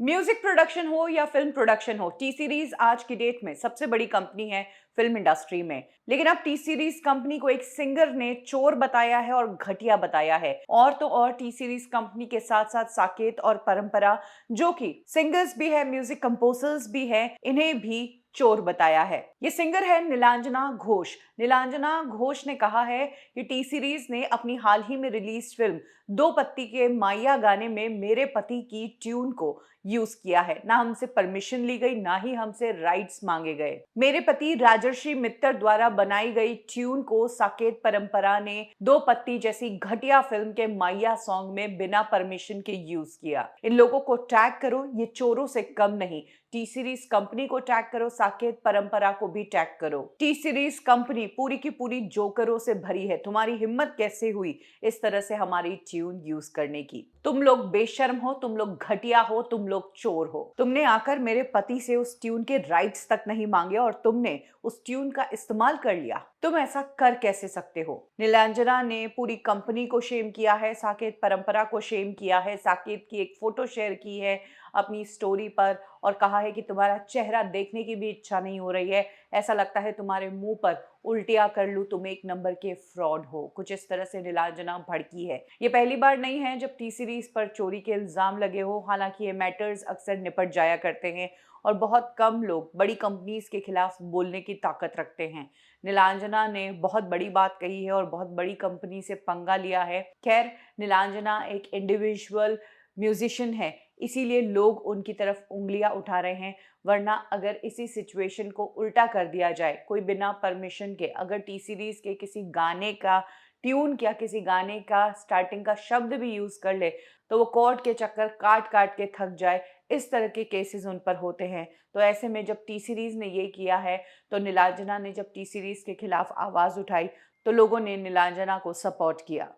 Music production हो या film production हो, टी सीरीज आज की डेट में सबसे बड़ी कंपनी है फिल्म इंडस्ट्री में। लेकिन अब टी सीरीज कंपनी को एक सिंगर ने चोर बताया है और घटिया बताया है। और तो और टी सीरीज कंपनी के साथ साथ साकेत और परंपरा, जो कि सिंगर्स भी है, म्यूजिक कंपोजर्स भी है, इन्हें भी चोर बताया है। ये सिंगर है नीलांजना घोष। नीलांजना घोष ने कहा है कि टी सीरीज ने अपनी हाल ही में रिलीज फिल्म दो पत्ती के माइया गाने में मेरे पति की ट्यून को यूज किया है। ना हमसे परमिशन ली गई, ना ही हमसे राइट्स मांगे गए। मेरे पति राजर्षि मित्तर द्वारा बनाई गई ट्यून को साकेत परंपरा ने दो पत्ती जैसी घटिया फिल्म के माइया सॉन्ग में बिना परमिशन के यूज किया। इन लोगों को टैग करो, ये चोरों से कम नहीं। टी सीरीज कंपनी को टैग करो, साकेत परंपरा को भी टैग करो। टी सीरीज कंपनी पूरी की पूरी जोकरों से भरी है। तुम्हारी हिम्मत कैसे हुई इस तरह से हमारी ट्यून यूज करने की? तुम लोग बेशर्म हो, तुम लोग घटिया हो, तुम लोग चोर हो। तुमने आकर मेरे पति से उस ट्यून के राइट्स तक नहीं मांगे और तुमने उस ट्यून का इस्तेमाल कर लिया। तुम ऐसा कर कैसे सकते हो? नीलांजना ने पूरी कंपनी को शेम किया है, साकेत परंपरा को शेम किया है, साकेत की एक फोटो शेयर की है अपनी स्टोरी पर और कहा है कि तुम्हारा चेहरा देखने की भी इच्छा नहीं हो रही है, ऐसा लगता है तुम्हारे मुंह पर उल्टियां कर लूं, तुम एक नंबर के फ्रॉड हो। कुछ इस तरह से नीलांजना भड़की है। ये पहली बार नहीं है जब टी सीरीज पर चोरी के इल्जाम लगे हो। हालांकि ये मैटर्स अक्सर निपट जाया करते हैं और बहुत कम लोग बड़ी कंपनीज के खिलाफ बोलने की ताकत रखते हैं। नीलांजना ने बहुत बड़ी बात कही है और बहुत बड़ी कंपनी से पंगा लिया है। खैर, नीलांजना एक इंडिविजुअल म्यूजिशियन है, इसीलिए लोग उनकी तरफ उंगलियां उठा रहे हैं। वरना अगर इसी सिचुएशन को उल्टा कर दिया जाए, कोई बिना परमिशन के अगर टी सीरीज के किसी गाने का ट्यून या किसी गाने का स्टार्टिंग का शब्द भी यूज कर ले, तो वो कोर्ट के चक्कर काट काट के थक जाए। इस तरह के केसेस उन पर होते हैं। तो ऐसे में जब टी सीरीज ने ये किया है, तो नीलांजना ने जब टी सीरीज के खिलाफ आवाज उठाई, तो लोगों ने नीलांजना को सपोर्ट किया।